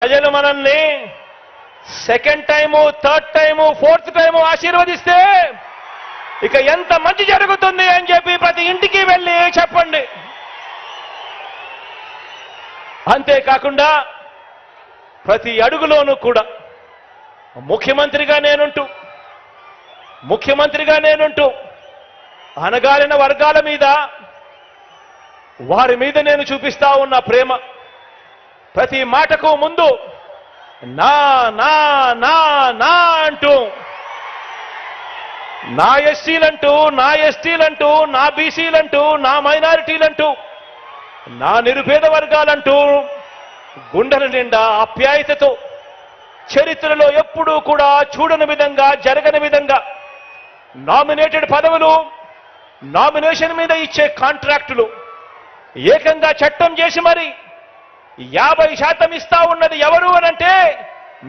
ప్రజలు మనల్ని second time, third time, fourth time ఆశీర్వదిస్తే ఇక ఎంత మంచి జరుగుతుంది అని చెప్పి ప్రతి ఇంటికి వెళ్ళి చెప్పండి. అంతేకాకుండా ప్రతి అడుగులోనూ కూడా ముఖ్యమంత్రిగా నేనుంటూ అనగారిన వర్గాల మీద, వారి మీద నేను చూపిస్తా ఉన్న ప్రేమ, ప్రతి మాటకు ముందు నా నా నా నా అంటూ నా ఎస్సీలంటూ, నా ఎస్టీలంటూ, నా బీసీలంటూ, నా మైనారిటీలంటూ, నా నిరుపేద వర్గాలంటూ గుండెల నిండా ఆప్యాయతతో చరిత్రలో ఎప్పుడూ కూడా చూడని విధంగా, జరగని విధంగా నామినేటెడ్ పదవులు, నామినేషన్ మీద ఇచ్చే కాంట్రాక్టులు ఏకంగా చట్టం చేసి మరి 50% ఇస్తా ఉన్నది ఎవరు అనంటే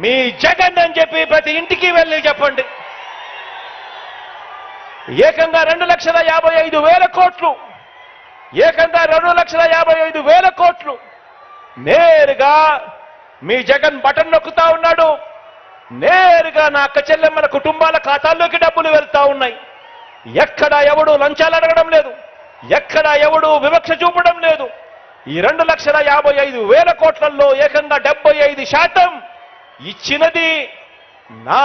మీ జగన్ అని చెప్పి ప్రతి ఇంటికి వెళ్ళి చెప్పండి. ఏకంగా 2,55,000 కోట్లు, ఏకంగా 2,55,000 కోట్లు నేరుగా మీ జగన్ బటన్ నొక్కుతా ఉన్నాడు. నేరుగా నా అక్క చెల్లెమ్మల కుటుంబాల ఖాతాల్లోకి డబ్బులు వెళ్తా ఉన్నాయి. ఎక్కడా ఎవడు లంచాలు అడగడం లేదు, ఎక్కడా ఎవడు వివక్ష చూపడం లేదు. ఈ 2,55,000 కోట్లలో ఏకంగా 75% ఇచ్చినది నా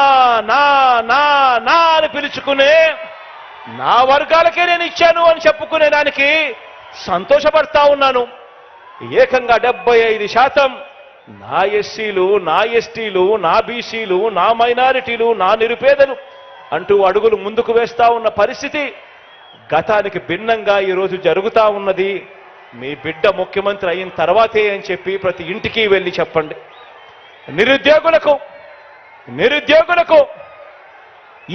నా నా నా అని పిలుచుకునే నా వర్గాలకే నేను ఇచ్చాను అని చెప్పుకునే దానికి సంతోషపడతా ఉన్నాను. ఏకంగా 75% నా ఎస్సీలు, నా ఎస్టీలు, నా బీసీలు, నా మైనారిటీలు, నా నిరుపేదలు అంటూ అడుగులు ముందుకు వేస్తా ఉన్న పరిస్థితి గతానికి భిన్నంగా ఈరోజు జరుగుతా ఉన్నది. మీ బిడ్డ ముఖ్యమంత్రి అయిన తర్వాతే అని చెప్పి ప్రతి ఇంటికి వెళ్ళి చెప్పండి. నిరుద్యోగులకు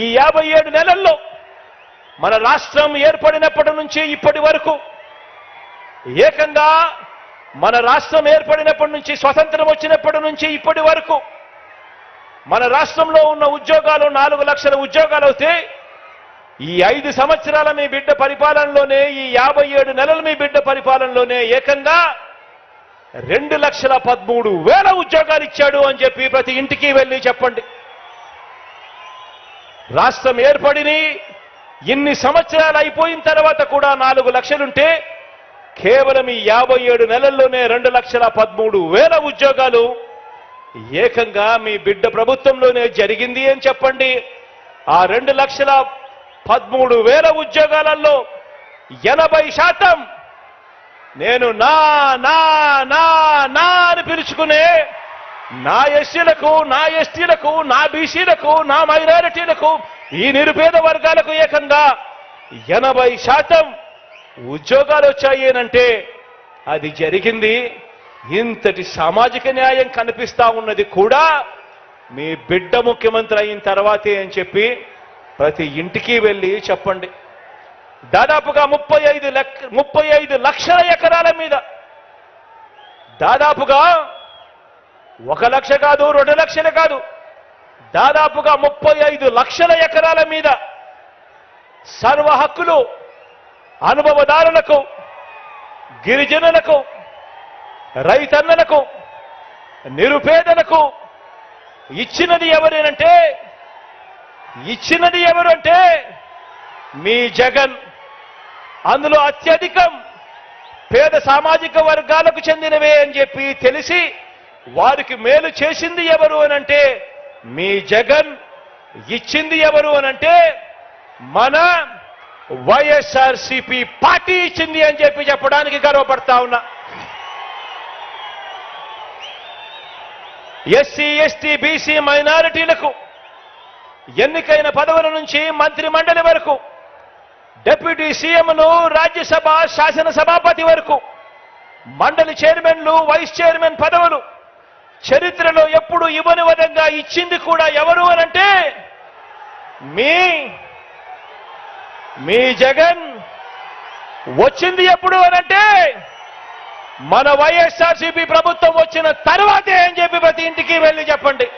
ఈ 57 నెలల్లో మన రాష్ట్రం ఏర్పడినప్పటి నుంచి ఇప్పటి వరకు, ఏకంగా మన రాష్ట్రం ఏర్పడినప్పటి నుంచి, స్వతంత్రం వచ్చినప్పటి నుంచి ఇప్పటి వరకు మన రాష్ట్రంలో ఉన్న ఉద్యోగాలు 4 లక్షల ఉద్యోగాలు అవుతే, ఈ 5 సంవత్సరాల మీ బిడ్డ పరిపాలనలోనే, ఈ 57 నెలలు మీ బిడ్డ పరిపాలనలోనే ఏకంగా 2,13,000 ఉద్యోగాలు ఇచ్చాడు అని చెప్పి ప్రతి ఇంటికి వెళ్ళి చెప్పండి. రాష్ట్రం ఏర్పడిని ఇన్ని సంవత్సరాలు అయిపోయిన తర్వాత కూడా 4 లక్షలుంటే, కేవలం ఈ 57 నెలల్లోనే 2,13,000 ఉద్యోగాలు ఏకంగా మీ బిడ్డ ప్రభుత్వంలోనే జరిగింది అని చెప్పండి. ఆ 2,13,000 ఉద్యోగాలలో 80% నేను నా నా నా నా అని పిలుచుకునే నా ఎస్సీలకు, నా ఎస్టీలకు, నా బీసీలకు, నా మైనారిటీలకు, ఈ నిరుపేద వర్గాలకు ఏకంగా 80% ఉద్యోగాలు వచ్చాయి అంటే అది జరిగింది. ఇంతటి సామాజిక న్యాయం కనిపిస్తా ఉన్నది కూడా మీ బిడ్డ ముఖ్యమంత్రి అయిన తర్వాతే అని చెప్పి ప్రతి ఇంటికి వెళ్ళి చెప్పండి. దాదాపుగా 35 లక్షల ఎకరాల మీద, దాదాపుగా 1 లక్ష కాదు, 2 లక్షలు కాదు, దాదాపుగా 35 లక్షల ఎకరాల మీద సర్వ హక్కులు అనుభవదారులకు, గిరిజనులకు, రైతన్నలకు, నిరుపేదలకు ఇచ్చినది ఎవరు అంటే మీ జగన్. అందులో అత్యధికం పేద సామాజిక వర్గాలకు చెందినవే అని చెప్పి తెలిసి వారికి మేలు చేసింది ఎవరు అనంటే మీ జగన్. ఇచ్చింది ఎవరు అనంటే మన వైఎస్ఆర్సీపీ పార్టీ ఇచ్చింది అని చెప్పి చెప్పడానికి గర్వపడతా ఉన్నా. ఎస్సీ, ఎస్టీ, బీసీ, మైనారిటీలకు ఎన్నికైన పదవుల నుంచి మంత్రి మండలి వరకు, డిప్యూటీ సీఎంను, రాజ్యసభ శాసనసభాపతి వరకు, మండలి చైర్మన్లు, వైస్ చైర్మన్ పదవులు చరిత్రలో ఎప్పుడు ఇవ్వని విధంగా ఇచ్చింది కూడా ఎవరు అనంటే మీ జగన్. వచ్చింది ఎప్పుడు అనంటే మన వైఎస్ఆర్సీపీ ప్రభుత్వం వచ్చిన తర్వాతే అని చెప్పి ప్రతి ఇంటికి వెళ్ళి చెప్పండి.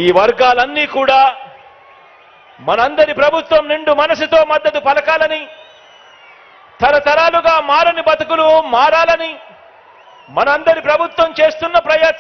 ఈ వర్గాలన్నీ కూడా మనందరి ప్రభుత్వం నిండు మనసుతో మద్దతు పలకాలని, తరతరాలుగా మారని బతుకులు మారాలని, మనందరి ప్రభుత్వం చేస్తున్న ప్రయత్నం